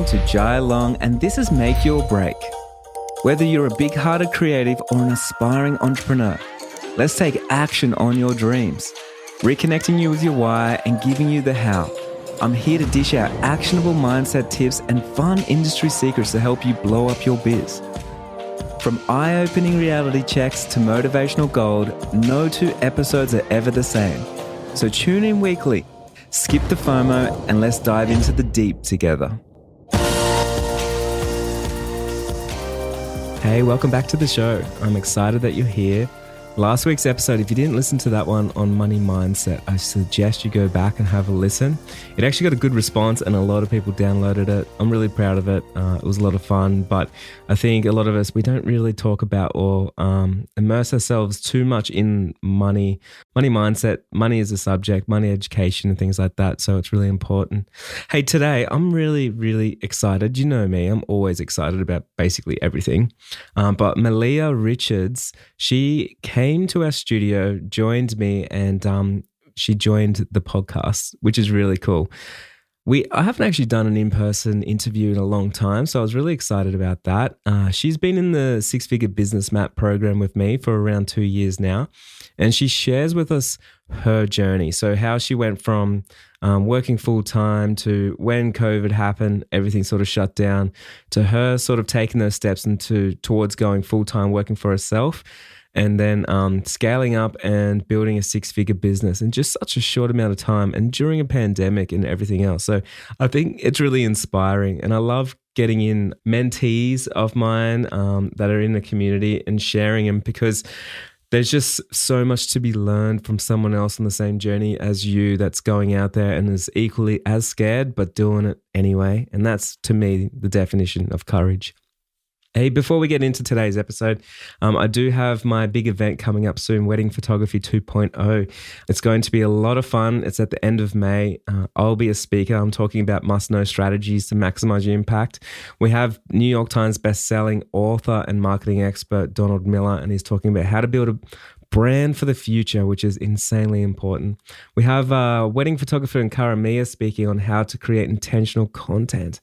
listening to Jai Long, and this is Make Your Break. Whether you're a big-hearted creative or an aspiring entrepreneur, let's take action on your dreams, reconnecting you with your why and giving you the how. I'm here to dish out actionable mindset tips and fun industry secrets to help you blow up your biz. From eye-opening reality checks to motivational gold, no two episodes are ever the same. So tune in weekly, skip the FOMO, and let's dive into the deep together. Hey, welcome back to the show. I'm excited that you're here. Last week's episode, if you didn't listen to that one on money mindset, I suggest you go back and have a listen. It actually got a good response and a lot of people downloaded it. I'm really proud of it. It was a lot of fun, but I think a lot of us, we don't really talk about or immerse ourselves too much in money mindset. Money is a subject, money education and things like that. So it's really important. Hey, today I'm really, really excited. You know me, I'm always excited about basically everything. But Meleah Richards, she came to our studio, joined me, and she joined the podcast, which is really cool. I haven't actually done an in-person interview in a long time, so I was really excited about that. She's been in the Six-Figure Business Map program with me for around 2 years now, and she shares with us her journey. So how she went from working full-time to when COVID happened, everything sort of shut down, to her sort of taking those steps towards going full-time, working for herself, and then scaling up and building a six-figure business in just such a short amount of time and during a pandemic and everything else. So I think it's really inspiring, and I love getting in mentees of mine that are in the community and sharing them, because there's just so much to be learned from someone else on the same journey as you that's going out there and is equally as scared but doing it anyway. And that's, to me, the definition of courage. Hey, before we get into today's episode, I do have my big event coming up soon, Wedding Photography 2.0. It's going to be a lot of fun. It's at the end of May. I'll be a speaker. I'm talking about must-know strategies to maximize your impact. We have New York Times best-selling author and marketing expert Donald Miller, and he's talking about how to build a brand for the future, which is insanely important. We have wedding photographer and Mia speaking on how to create intentional content.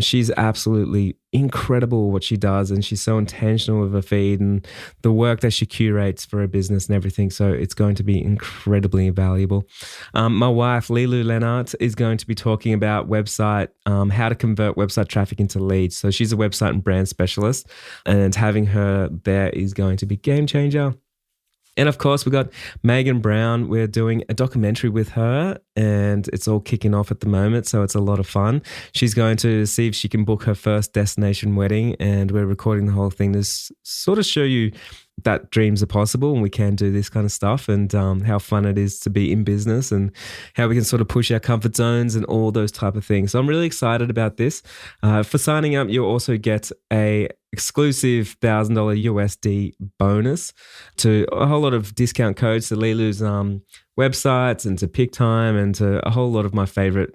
She's absolutely incredible what she does, and she's so intentional with her feed and the work that she curates for her business and everything. So it's going to be incredibly valuable. My wife, Lilu Lennart, is going to be talking about how to convert website traffic into leads. So she's a website and brand specialist, and having her there is going to be game changer. And of course, we got Megan Brown. We're doing a documentary with her, and it's all kicking off at the moment, so it's a lot of fun. She's going to see if she can book her first destination wedding, and we're recording the whole thing to sort of show you that dreams are possible and we can do this kind of stuff, and how fun it is to be in business and how we can sort of push our comfort zones and all those type of things. So I'm really excited about this. For signing up, you'll also get a exclusive $1,000 USD bonus to a whole lot of discount codes to Lilu's websites and to Pick Time and to a whole lot of my favorite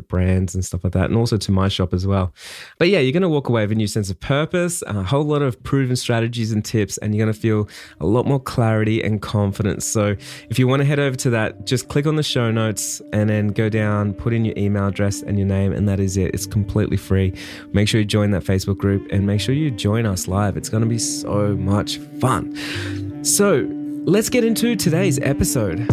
brands and stuff like that, and also to my shop as well. But yeah, you're going to walk away with a new sense of purpose, a whole lot of proven strategies and tips, and you're going to feel a lot more clarity and confidence. So if you want to head over to that, just click on the show notes and then go down, put in your email address and your name, and that is it. It's completely free. Make sure you join that Facebook group and make sure you join us live. It's going to be so much fun. So let's get into today's episode.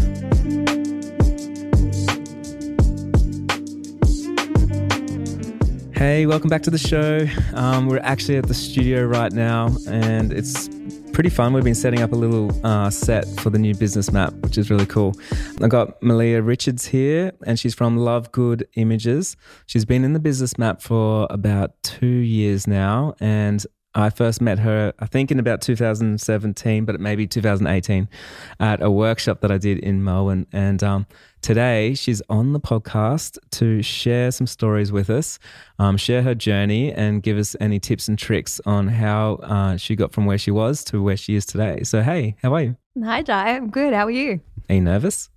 Hey, welcome back to the show. We're actually at the studio right now, and it's pretty fun. We've been setting up a little set for the new business map, which is really cool. I've got Meleah Richards here, and she's from Love Good Images. She's been in the business map for about 2 years now, and I first met her, I think, in about 2017, but maybe 2018, at a workshop that I did in Melbourne. And today, she's on the podcast to share some stories with us, share her journey, and give us any tips and tricks on how she got from where she was to where she is today. So, hey, how are you? Hi, Jai. I'm good. How are you? Are you nervous?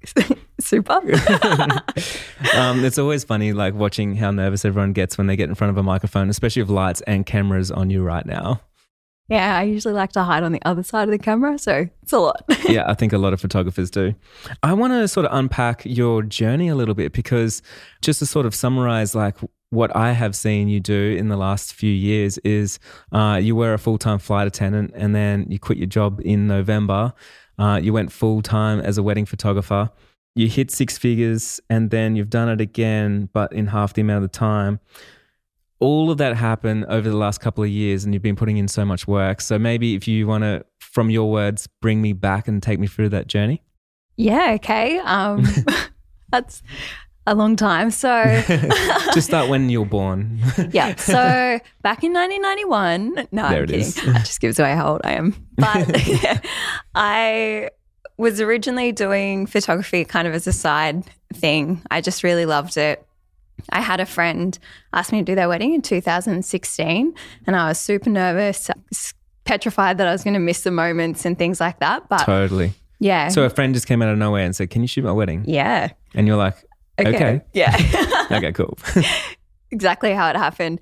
Super. It's always funny, like watching how nervous everyone gets when they get in front of a microphone, especially with lights and cameras on you right now. Yeah, I usually like to hide on the other side of the camera, so it's a lot. Yeah, I think a lot of photographers do. I want to sort of unpack your journey a little bit, because just to sort of summarize, like, what I have seen you do in the last few years is you were a full-time flight attendant and then you quit your job in November. You went full-time as a wedding photographer. You hit six figures and then you've done it again, but in half the amount of time. All of that happened over the last couple of years and you've been putting in so much work. So maybe if you want to, from your words, bring me back and take me through that journey. Yeah, okay. That's a long time. So just start when you're born. Yeah. So back in 1991, no, there I'm kidding. is. That just gives away how old I am. But I was originally doing photography kind of as a side thing. I just really loved it. I had a friend ask me to do their wedding in 2016 and I was super nervous, petrified that I was going to miss the moments and things like that. But totally. Yeah. So a friend just came out of nowhere and said, can you shoot my wedding? Yeah. And you're like, okay. Yeah. Okay, cool. Exactly how it happened.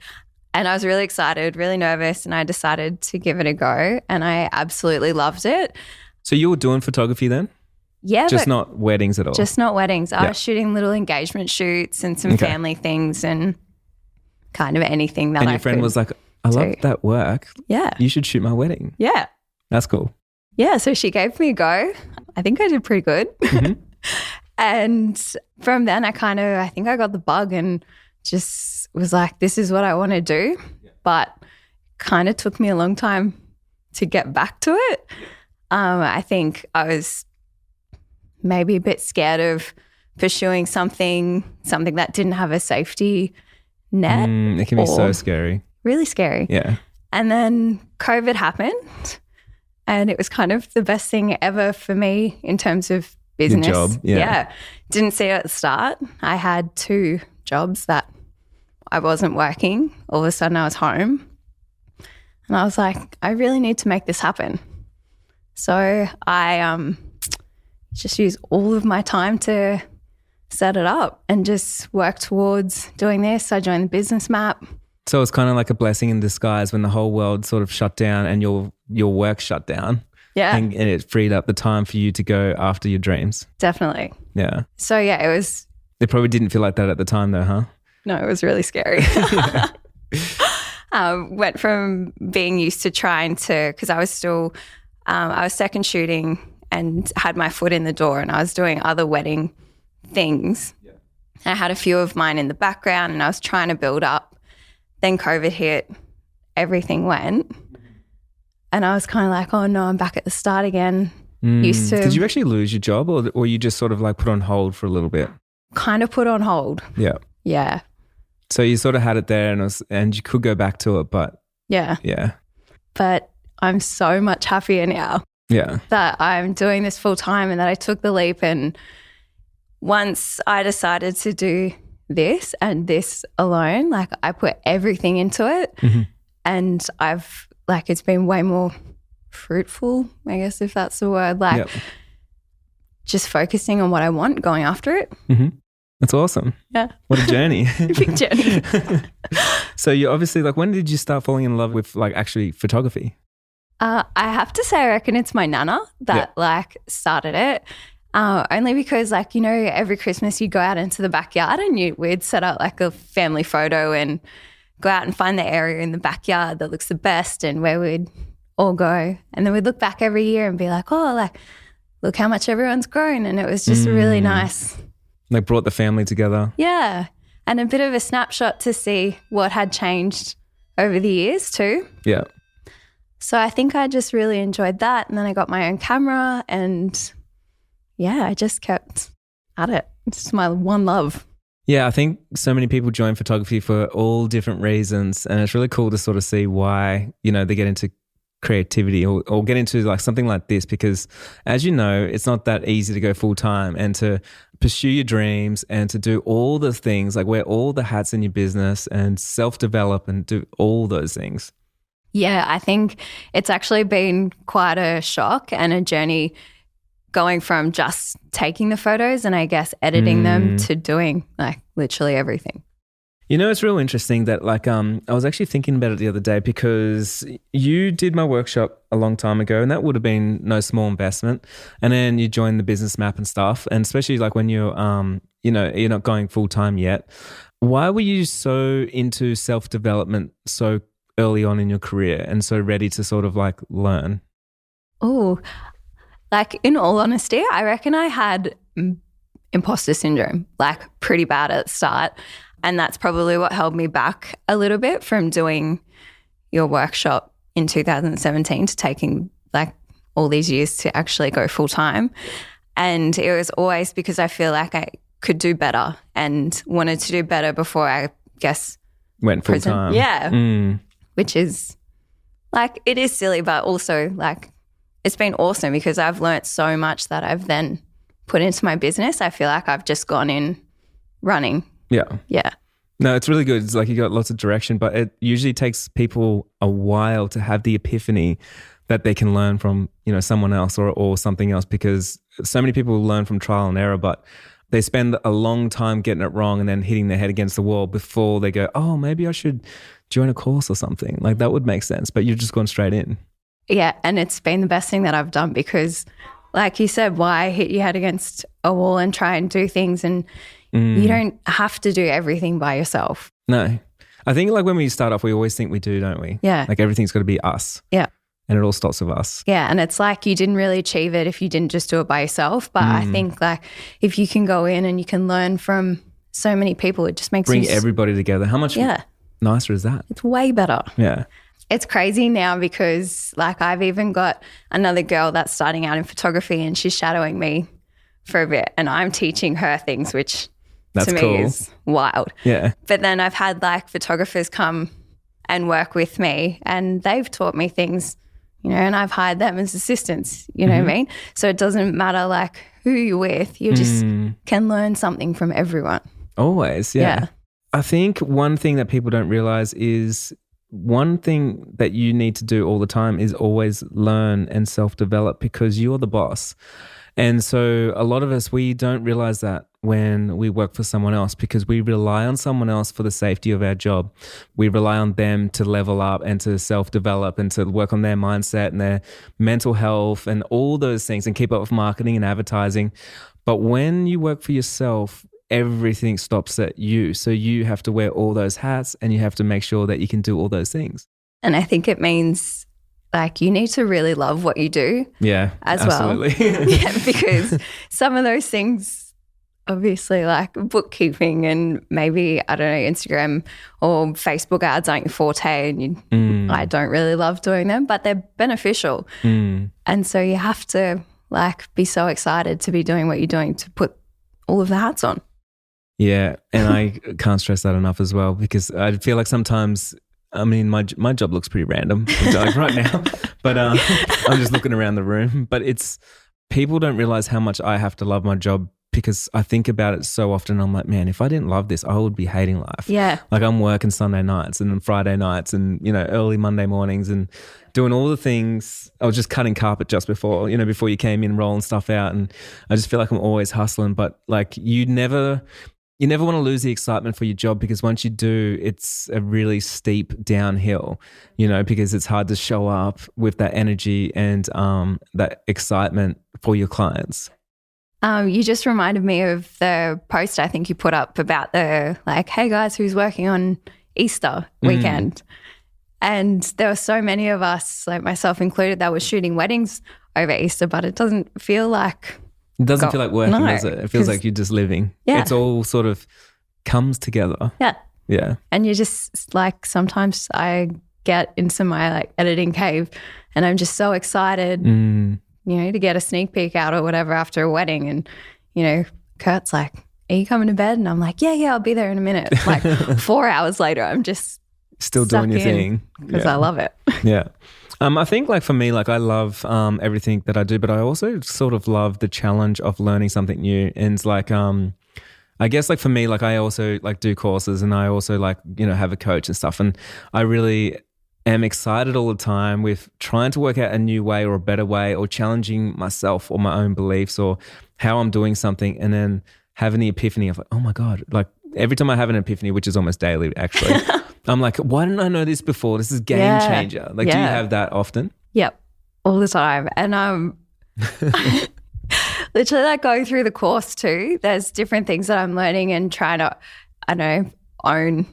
And I was really excited, really nervous, and I decided to give it a go and I absolutely loved it. So you were doing photography then? Yeah. Just not weddings at all? Just not weddings. I was shooting little engagement shoots and some family things and kind of anything that I could. And your friend was like, I love that work. Yeah. You should shoot my wedding. Yeah. That's cool. Yeah. So she gave me a go. I think I did pretty good. Mm-hmm. And from then I think I got the bug and just was like, this is what I want to do. Yeah. But kind of took me a long time to get back to it. I think I was maybe a bit scared of pursuing something that didn't have a safety net. It can be so scary. Really scary. Yeah. And then COVID happened and it was kind of the best thing ever for me in terms of business. Your job. Yeah. Didn't see it at the start. I had 2 jobs that I wasn't working. All of a sudden I was home and I was like, I really need to make this happen. So I just used all of my time to set it up and just work towards doing this. I joined the business map. So it's kind of like a blessing in disguise when the whole world sort of shut down and your work shut down. Yeah. And it freed up the time for you to go after your dreams. Definitely. Yeah. So yeah, it was. It probably didn't feel like that at the time though, huh? No, it was really scary. Went from being used to trying to, because I was still, I was second shooting and had my foot in the door and I was doing other wedding things. Yeah. I had a few of mine in the background and I was trying to build up. Then COVID hit, everything went. And I was kind of like, oh no, I'm back at the start again. Used to. Did you actually lose your job or you just sort of like put on hold for a little bit? Kind of put on hold. Yeah. Yeah. So you sort of had it there and you could go back to it, but. Yeah. Yeah. But I'm so much happier now. Yeah. That I'm doing this full time and that I took the leap. And once I decided to do this and this alone, like I put everything into it and I've like, it's been way more fruitful, I guess, if that's the word, like just focusing on what I want, going after it. Mm-hmm. That's awesome. Yeah. What a journey. Big journey. So you obviously like, when did you start falling in love with like actually photography? I have to say, I reckon it's my nana that like started it. Only because like, you know, every Christmas you go out into the backyard and we'd set up like a family photo and go out and find the area in the backyard that looks the best and where we'd all go. And then we'd look back every year and be like, oh, like, look how much everyone's grown. And it was just really nice. Like brought the family together. Yeah. And a bit of a snapshot to see what had changed over the years too. Yeah. So I think I just really enjoyed that. And then I got my own camera and I just kept at it. It's my one love. Yeah, I think so many people join photography for all different reasons. And it's really cool to sort of see why, you know, they get into creativity or get into like something like this because as you know, it's not that easy to go full time and to pursue your dreams and to do all the things, like wear all the hats in your business and self-develop and do all those things. Yeah, I think it's actually been quite a shock and a journey going from just taking the photos and I guess editing them to doing like literally everything. You know, it's real interesting that like I was actually thinking about it the other day because you did my workshop a long time ago and that would have been no small investment. And then you joined the business map and stuff. And especially like when you're, you know, you're not going full time yet. Why were you so into self-development so early on in your career and so ready to sort of like learn? Oh, like in all honesty, I reckon I had imposter syndrome, like pretty bad at the start. And that's probably what held me back a little bit from doing your workshop in 2017 to taking like all these years to actually go full time. And it was always because I feel like I could do better and wanted to do better before I guess went full time. Yeah. Which is like, it is silly, but also like it's been awesome because I've learnt so much that I've then put into my business. I feel like I've just gone in running. Yeah. Yeah. No, it's really good. It's like you got lots of direction, but it usually takes people a while to have the epiphany that they can learn from, you know, someone else or something else, because so many people learn from trial and error, but they spend a long time getting it wrong and then hitting their head against the wall before they go, oh, maybe I should join a course or something. Like that would make sense, but you've just gone straight in. Yeah, and it's been the best thing that I've done because like you said, why hit your head against a wall and try and do things, and you don't have to do everything by yourself. No. I think like when we start off, we always think we do, don't we? Yeah. Like everything's got to be us. Yeah. And it all starts with us. Yeah, and it's like you didn't really achieve it if you didn't just do it by yourself. But I think like if you can go in and you can learn from so many people, it just makes Bring everybody together. How much nicer is that? It's way better. Yeah. It's crazy now because like I've even got another girl that's starting out in photography and she's shadowing me for a bit and I'm teaching her things, which that's to me cool. is wild. Yeah. But then I've had like photographers come and work with me and they've taught me things, you know, and I've hired them as assistants, you know what I mean? So it doesn't matter like who you're with, you just can learn something from everyone. Always, yeah. I think one thing that people don't realize is one thing that you need to do all the time is always learn and self-develop because you're the boss. And so a lot of us, we don't realize that when we work for someone else because we rely on someone else for the safety of our job. We rely on them to level up and to self-develop and to work on their mindset and their mental health and all those things and keep up with marketing and advertising. But when you work for yourself, everything stops at you. So you have to wear all those hats and you have to make sure that you can do all those things. And I think it means like you need to really love what you do. Yeah, as absolutely. Well. Yeah, because some of those things, obviously like bookkeeping and maybe, I don't know, Instagram or Facebook ads aren't your forte and I don't really love doing them, but they're beneficial. And so you have to like be so excited to be doing what you're doing to put all of the hats on. Yeah, and I can't stress that enough as well because I feel like sometimes, I mean, my job looks pretty random like right now, but I'm just looking around the room. But it's people don't realize how much I have to love my job because I think about it so often. I'm like, man, if I didn't love this, I would be hating life. Yeah, like I'm working Sunday nights and then Friday nights and early Monday mornings and doing all the things. I was just cutting carpet just before you came in, rolling stuff out, and I just feel like I'm always hustling. But like you never want to lose the excitement for your job because once you do, it's a really steep downhill, because it's hard to show up with that energy and that excitement for your clients. You just reminded me of the post I think you put up about the like, hey guys, who's working on Easter weekend? And there were so many of us, like myself included, that were shooting weddings over Easter, but it doesn't feel like... It doesn't feel like working, does it? It feels like you're just living. Yeah. It's all sort of comes together. Yeah. Yeah. And you just like, sometimes I get into my like editing cave and I'm just so excited, to get a sneak peek out or whatever after a wedding. And, Kurt's like, are you coming to bed? And I'm like, yeah, I'll be there in a minute. Like 4 hours later, I'm just still doing your thing. Because I love it. Yeah. I think like for me, like I love everything that I do, but I also sort of love the challenge of learning something new. And it's like, I guess like for me, like I also like do courses and I also like, have a coach and stuff. And I really am excited all the time with trying to work out a new way or a better way or challenging myself or my own beliefs or how I'm doing something and then having the epiphany of like, oh my God, like every time I have an epiphany, which is almost daily actually, I'm like, why didn't I know this before? This is game changer. Like, do you have that often? Yep, all the time. And literally like going through the course too, there's different things that I'm learning and trying to, I don't know, own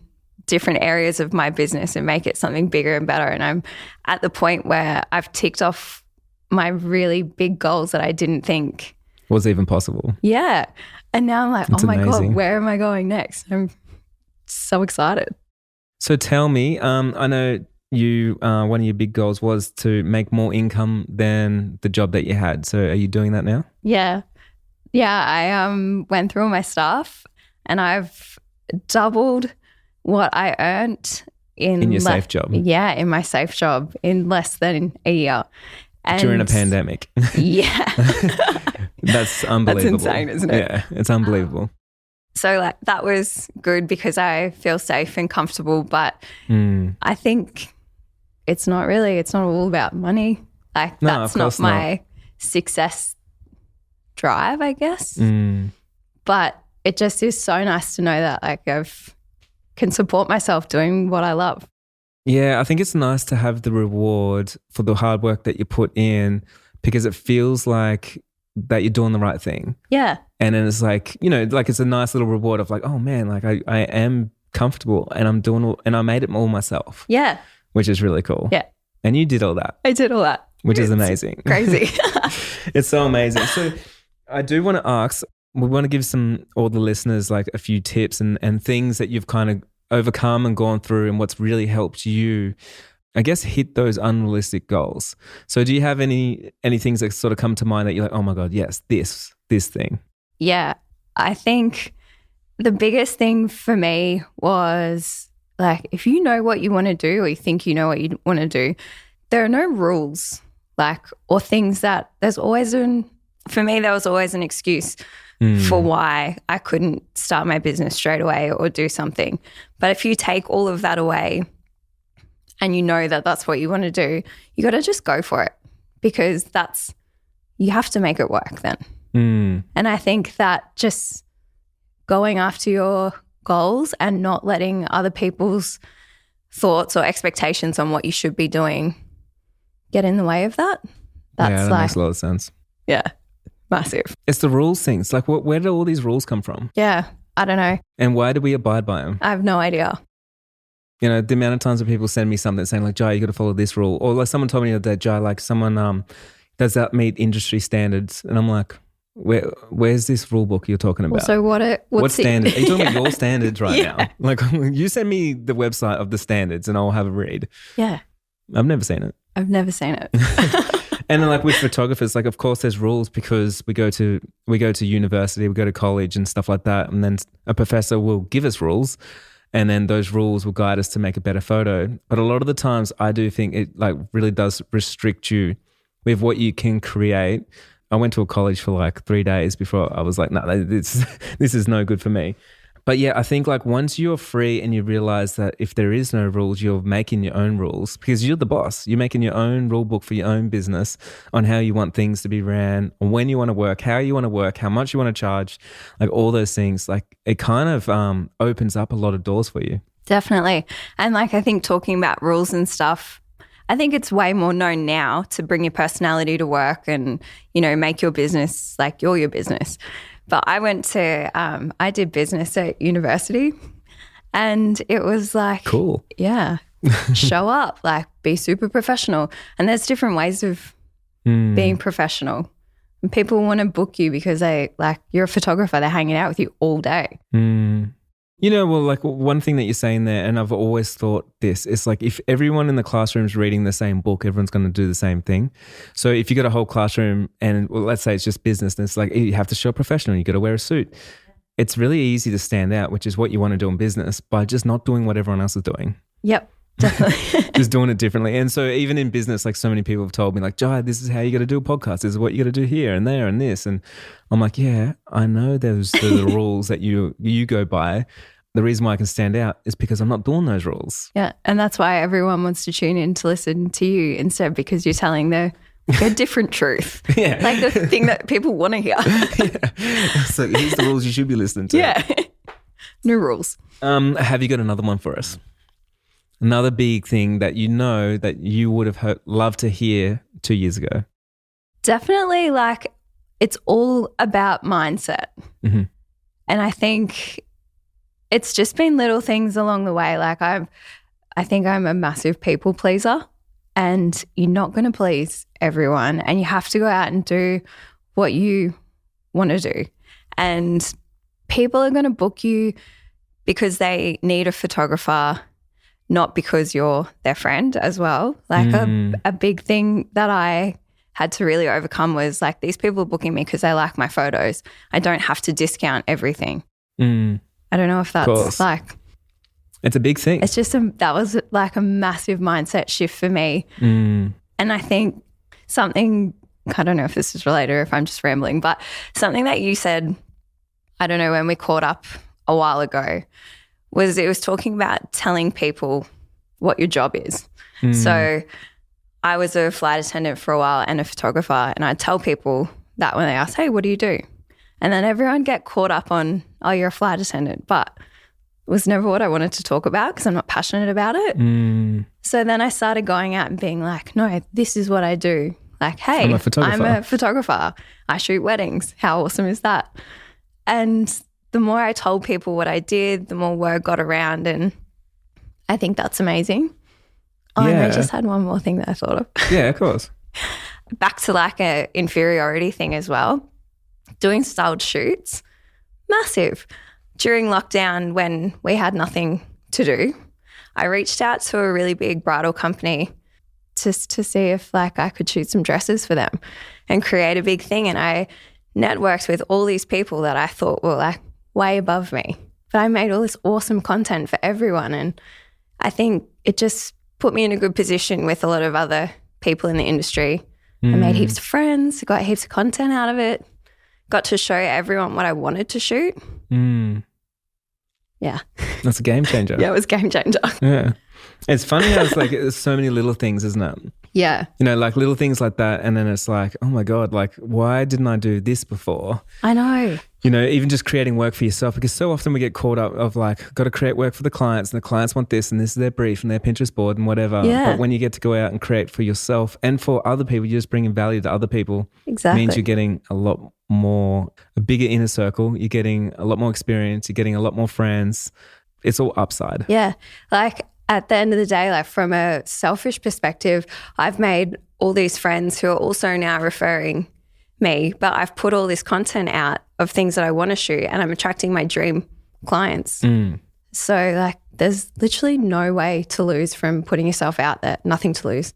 different areas of my business and make it something bigger and better. And I'm at the point where I've ticked off my really big goals that I didn't think was even possible. Yeah. And now I'm like, It's oh my amazing. God, where am I going next? I'm so excited. So tell me, I know you one of your big goals was to make more income than the job that you had. So are you doing that now? Yeah. I went through all my stuff and I've doubled what I earned in your safe job. Yeah, in my safe job in less than a year. And during a pandemic. Yeah. That's unbelievable. That's insane, isn't it? Yeah, it's unbelievable. So like that was good because I feel safe and comfortable, but I think it's not all about money. Like No, that's of not course my success drive, I guess. But it just is so nice to know that like can support myself doing what I love. Yeah, I think it's nice to have the reward for the hard work that you put in because it feels like that you're doing the right thing. Yeah. And then it's like, like it's a nice little reward of like, oh man, like I am comfortable and and I made it all myself. Yeah. Which is really cool. Yeah. And you did all that. I did all that. Which is amazing. Crazy. It's so amazing. So I do want to ask, we want to give all the listeners like a few tips and things that you've kind of overcome and gone through and what's really helped you, I guess, hit those unrealistic goals. So do you have any things that sort of come to mind that you're like, oh my God, yes, this thing? Yeah. I think the biggest thing for me was like, if you know what you want to do or you think you know what you want to do, there are no rules or things that for me, there was always an excuse for why I couldn't start my business straight away or do something. But if you take all of that away and you know that that's what you want to do, you got to just go for it because you have to make it work then. And I think that just going after your goals and not letting other people's thoughts or expectations on what you should be doing get in the way of that. That makes a lot of sense. Yeah. Massive. It's the rules things. Like where do all these rules come from? Yeah. I don't know. And why do we abide by them? I have no idea. The amount of times when people send me something saying like, Jai, you got to follow this rule. Or like someone told me the other day, Jai, like someone does that meet industry standards? And I'm like, where's this rule book you're talking about? So what standard? Are you talking about your standards right now? Like you send me the website of the standards and I'll have a read. Yeah. I've never seen it. I've never seen it. And then like with photographers, like of course there's rules because we go to university, we go to college and stuff like that. And then a professor will give us rules and then those rules will guide us to make a better photo. But a lot of the times I do think it like really does restrict you with what you can create. I went to a college for like 3 days before I was like, no, this is no good for me. But yeah, I think like once you're free and you realize that if there is no rules, you're making your own rules because you're the boss. You're making your own rule book for your own business on how you want things to be ran, on when you want to work, how you want to work, how much you want to charge, like all those things. Like it kind of opens up a lot of doors for you. Definitely. And like I think talking about rules and stuff, I think it's way more known now to bring your personality to work and, make your business like you're your business. But I I did business at university and it was like, cool. Yeah, show up, like be super professional. And there's different ways of being professional. And people want to book you because you're a photographer, they're hanging out with you all day. Well, like one thing that you're saying there, and I've always thought this, it's like if everyone in the classroom is reading the same book, everyone's going to do the same thing. So if you got a whole classroom and let's say it's just business and it's like you have to show professional, you got to wear a suit. It's really easy to stand out, which is what you want to do in business by just not doing what everyone else is doing. Yep. Definitely. Just doing it differently. And so even in business, like so many people have told me like, Jai, this is how you got to do a podcast. This is what you got to do here and there and this. And I'm like, yeah, I know those the rules that you go by. The reason why I can stand out is because I'm not doing those rules. Yeah. And that's why everyone wants to tune in to listen to you instead because you're telling their different truth. Yeah. Like the thing that people want to hear. Yeah. So here's the rules you should be listening to. Yeah. New rules. Have you got another one for us? Another big thing that that you would have loved to hear 2 years ago? Definitely it's all about mindset. Mm-hmm. And I think it's just been little things along the way. Like I think I'm a massive people pleaser, and you're not going to please everyone, and you have to go out and do what you want to do. And people are going to book you because they need a photographer, not because you're their friend as well. Like a big thing that I had to really overcome was like, these people are booking me because they like my photos. I don't have to discount everything. I don't know if that's like... It's a big thing. It's just that was like a massive mindset shift for me. And I think something, I don't know if this is related or if I'm just rambling, but something that you said, I don't know, when we caught up a while ago, was it was talking about telling people what your job is. So I was a flight attendant for a while and a photographer, and I'd tell people that when they ask, hey, what do you do? And then everyone get caught up on, oh, you're a flight attendant, but it was never what I wanted to talk about because I'm not passionate about it. So then I started going out and being like, no, this is what I do. Like, hey, I'm a photographer. I shoot weddings. How awesome is that? And the more I told people what I did, the more word got around, and I think that's amazing. Oh, and I just had one more thing that I thought of. Yeah, of course. Back to like a inferiority thing as well. Doing styled shoots, massive. During lockdown, when we had nothing to do, I reached out to a really big bridal company just to see if like I could shoot some dresses for them and create a big thing. And I networked with all these people that I thought were like way above me. But I made all this awesome content for everyone. And I think it just put me in a good position with a lot of other people in the industry. I made heaps of friends, got heaps of content out of it, got to show everyone what I wanted to shoot. Yeah. That's a game changer. Yeah, it was a game changer. Yeah. It's funny how it's like there's so many little things, isn't it? Yeah. You know, like little things like that. And then it's like, oh my God, like why didn't I do this before? I know. You know, even just creating work for yourself, because so often we get caught up of like, got to create work for the clients and the clients want this and this is their brief and their Pinterest board and whatever. Yeah. But when you get to go out and create for yourself and for other people, you're just bringing value to other people. Exactly. Means you're getting a bigger inner circle. You're getting a lot more experience. You're getting a lot more friends. It's all upside. Yeah. Like at the end of the day, like from a selfish perspective, I've made all these friends who are also now referring me, but I've put all this content out of things that I want to shoot and I'm attracting my dream clients. So like there's literally no way to lose from putting yourself out there. Nothing to lose.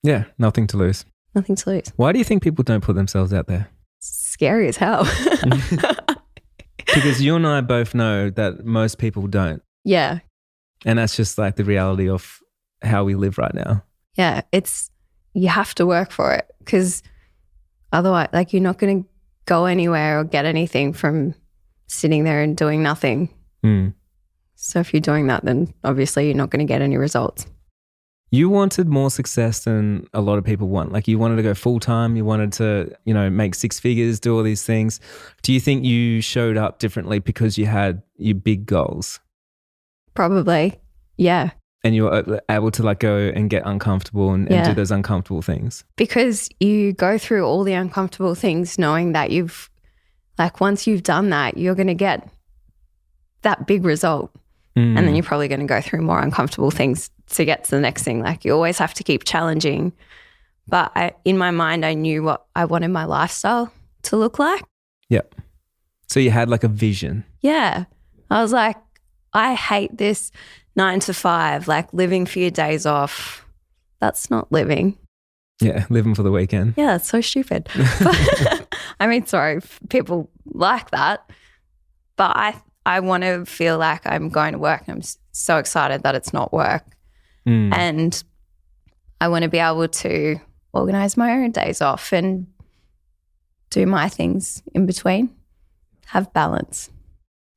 Yeah, nothing to lose. Nothing to lose. Why do you think people don't put themselves out there? Scary as hell. Because you and I both know that most people don't. Yeah. And that's just like the reality of how we live right now. Yeah. You have to work for it because otherwise, like you're not going to go anywhere or get anything from sitting there and doing nothing. So if you're doing that, then obviously you're not going to get any results. You wanted more success than a lot of people want. Like you wanted to go full time. You wanted to, you know, make six figures, do all these things. Do you think you showed up differently because you had your big goals? Probably. Yeah. And you were able to like go and get uncomfortable and do those uncomfortable things. Because you go through all the uncomfortable things knowing that once you've done that, you're going to get that big result. And then you're probably going to go through more uncomfortable things to get to the next thing. Like you always have to keep challenging. But in my mind, I knew what I wanted my lifestyle to look like. Yeah. So you had like a vision. Yeah. I was like, I hate this 9 to 5, like living for your days off. That's not living. Yeah, living for the weekend. Yeah, that's so stupid. I mean, sorry, people like that. But I want to feel like I'm going to work and I'm so excited that it's not work. And I want to be able to organise my own days off and do my things in between, have balance.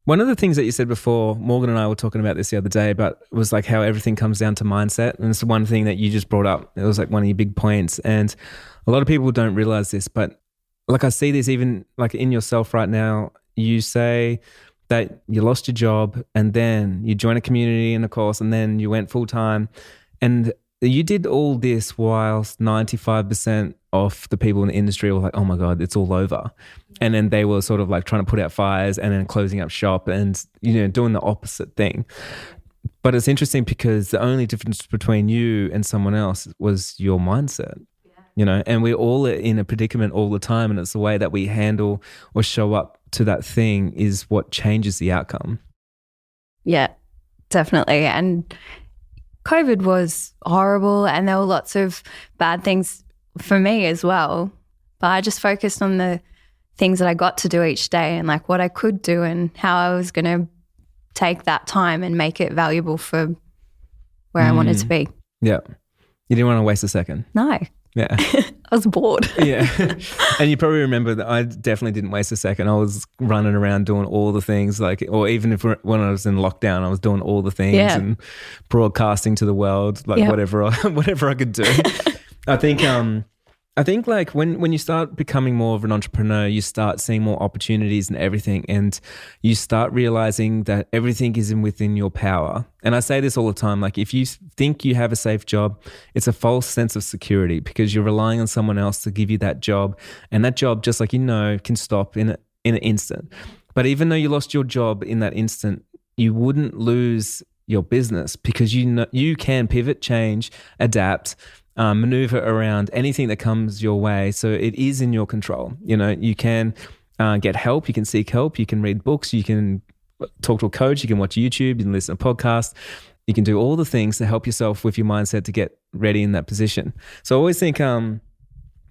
One of the things that you said before, Morgan and I were talking about this the other day, but it was like how everything comes down to mindset. And it's the one thing that you just brought up. It was like one of your big points. And a lot of people don't realize this, but like I see this even like in yourself right now. You say that you lost your job and then you joined a community and a course and then you went full time. And you did all this whilst 95% of the people in the industry were like, oh my God, it's all over. And then they were sort of like trying to put out fires and then closing up shop and, doing the opposite thing. But it's interesting because the only difference between you and someone else was your mindset. And we're all in a predicament all the time, and it's the way that we handle or show up to that thing is what changes the outcome. Yeah, definitely. And COVID was horrible, and there were lots of bad things for me as well. But I just focused on the things that I got to do each day and like what I could do and how I was going to take that time and make it valuable for where I wanted to be. Yeah. You didn't want to waste a second. No. Yeah. I was bored. Yeah. And you probably remember that I definitely didn't waste a second. I was running around doing all the things or even when I was in lockdown, I was doing all the things and broadcasting to the world, like whatever I could do. I think like when you start becoming more of an entrepreneur, you start seeing more opportunities and everything, and you start realizing that everything is within your power. And I say this all the time, like if you think you have a safe job, it's a false sense of security because you're relying on someone else to give you that job. And that job, just like can stop in an instant. But even though you lost your job in that instant, you wouldn't lose your business because you can pivot, change, adapt, maneuver around anything that comes your way. So it is in your control. You can get help, you can seek help, you can read books, you can talk to a coach, you can watch YouTube, you can listen to podcasts, you can do all the things to help yourself with your mindset to get ready in that position. So I always think,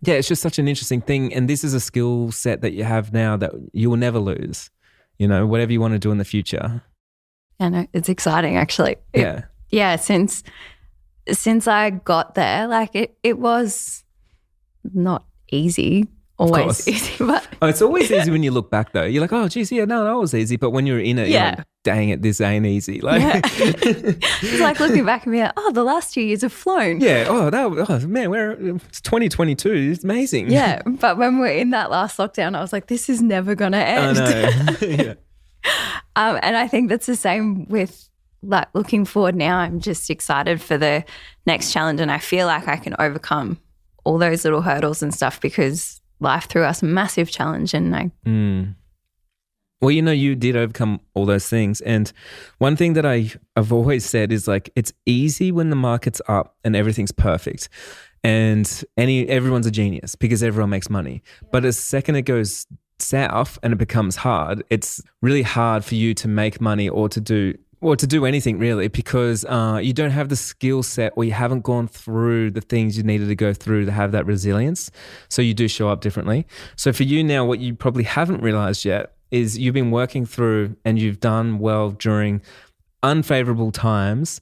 it's just such an interesting thing. And this is a skill set that you have now that you will never lose, whatever you want to do in the future. Yeah, no, it's exciting actually. Since I got there, like it was not easy, always easy. But it's always easy when you look back though. You're like, oh, geez, no, that was easy. But when you're in it, you're like, dang it, this ain't easy. Like, it's like looking back and being like, oh, the last 2 years have flown. Yeah. It's 2022. It's amazing. Yeah. But when we're in that last lockdown, I was like, this is never going to end. I know. Yeah. And I think that's the same with like looking forward now. I'm just excited for the next challenge, and I feel like I can overcome all those little hurdles and stuff because life threw us a massive challenge. And Well, you did overcome all those things. And one thing that I've always said is like, it's easy when the market's up and everything's perfect and everyone's a genius because everyone makes money. But as second it goes south and it becomes hard, it's really hard for you to make money or to do anything really because you don't have the skill set or you haven't gone through the things you needed to go through to have that resilience. So you do show up differently. So for you now, what you probably haven't realized yet is you've been working through and you've done well during unfavorable times,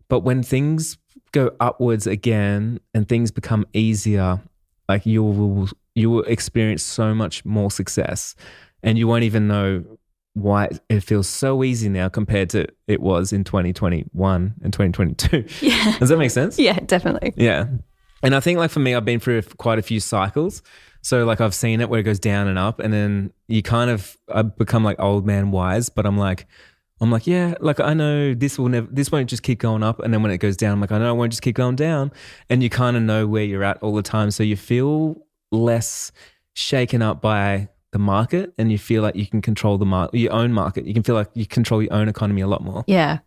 but when things go upwards again and things become easier, like you will experience so much more success and you won't even know why it feels so easy now compared to it was in 2021 and 2022. Yeah. Does that make sense? Yeah, definitely. Yeah. And I think like for me, I've been through quite a few cycles. So like I've seen it where it goes down and up and then I become like old man wise, but I'm like, yeah, like I know this won't just keep going up. And then when it goes down, I'm like, I know it won't just keep going down. And you kind of know where you're at all the time. So you feel less shaken up by the market and you feel like you can control your own market. You can feel like you control your own economy a lot more. Yeah.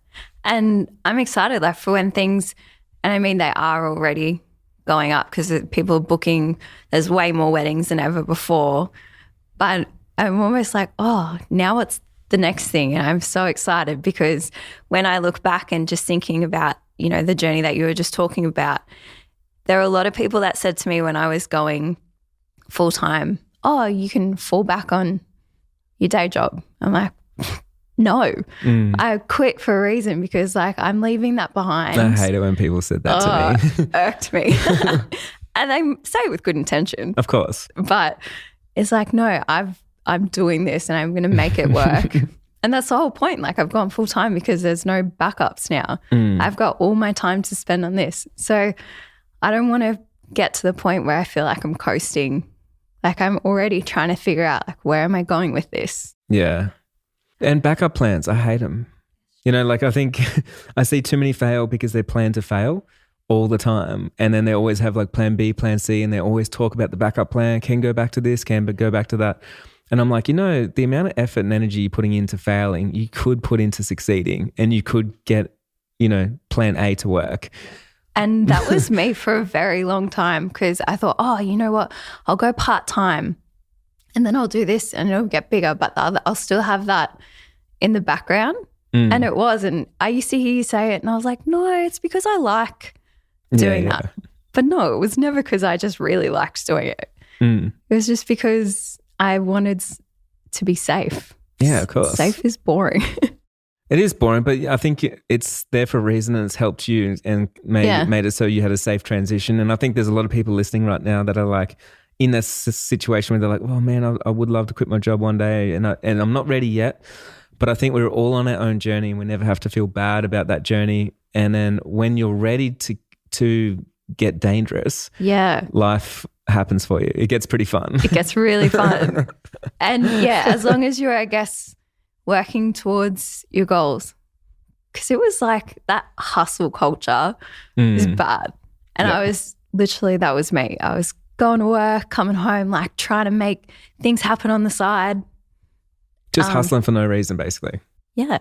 And I'm excited like for when things, and I mean they are already going up because people are booking, there's way more weddings than ever before. But I'm almost like, oh, now what's the next thing? And I'm so excited because when I look back and just thinking about, the journey that you were just talking about, there are a lot of people that said to me when I was going full time, oh, you can fall back on your day job. I'm like, no, I quit for a reason because like I'm leaving that behind. I hate it when people said that to me. Irked me. And they say it with good intention. Of course. But it's like, no, I'm doing this and I'm going to make it work. And that's the whole point. Like I've gone full time because there's no backups now. I've got all my time to spend on this. So I don't want to get to the point where I feel like I'm coasting. Like I'm already trying to figure out like where am I going with this? Yeah. And backup plans, I hate them. Like I think I see too many fail because they plan to fail all the time. And then they always have like plan B, plan C, and they always talk about the backup plan, can go back to this, can but go back to that. And I'm like, the amount of effort and energy you're putting into failing, you could put into succeeding, and you could get, plan A to work. And that was me for a very long time, because I thought, oh, you know what, I'll go part-time and then I'll do this and it'll get bigger, but I'll still have that in the background. And it was. And I used to hear you say it and I was like, no, it's because I like doing that. But no, it was never because I just really liked doing it. It was just because I wanted to be safe. Yeah, of course. Safe is boring. It is boring, but I think it's there for a reason, and it's helped you and made it so you had a safe transition. And I think there's a lot of people listening right now that are like in this situation where they're like, oh man, I would love to quit my job one day, and I'm not ready yet. But I think we're all on our own journey, and we never have to feel bad about that journey. And then when you're ready to get dangerous, life happens for you. It gets pretty fun. It gets really fun. And as long as you're, I guess, working towards your goals, because it was like that hustle culture is bad. And I was literally, that was me. I was going to work, coming home, like trying to make things happen on the side. Just hustling for no reason, basically. Yeah.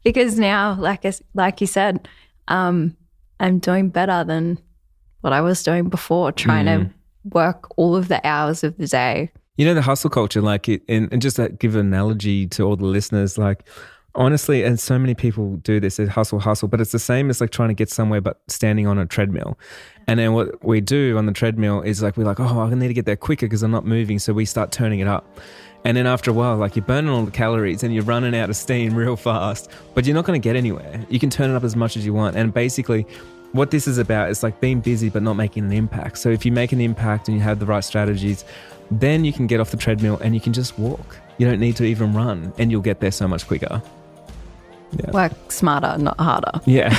Because now, like you said, I'm doing better than what I was doing before, trying to work all of the hours of the day. The hustle culture, and just to give an analogy to all the listeners, honestly, and so many people do this, they hustle, but it's the same as like trying to get somewhere but standing on a treadmill. And then what we do on the treadmill is we're like, oh, I need to get there quicker because I'm not moving. So we start turning it up. And then after a while, you're burning all the calories and you're running out of steam real fast, but you're not going to get anywhere. You can turn it up as much as you want. And basically what this is about is being busy but not making an impact. So if you make an impact and you have the right strategies, then you can get off the treadmill and you can just walk. You don't need to even run, and you'll get there so much quicker. Yeah. Work smarter, not harder. Yeah.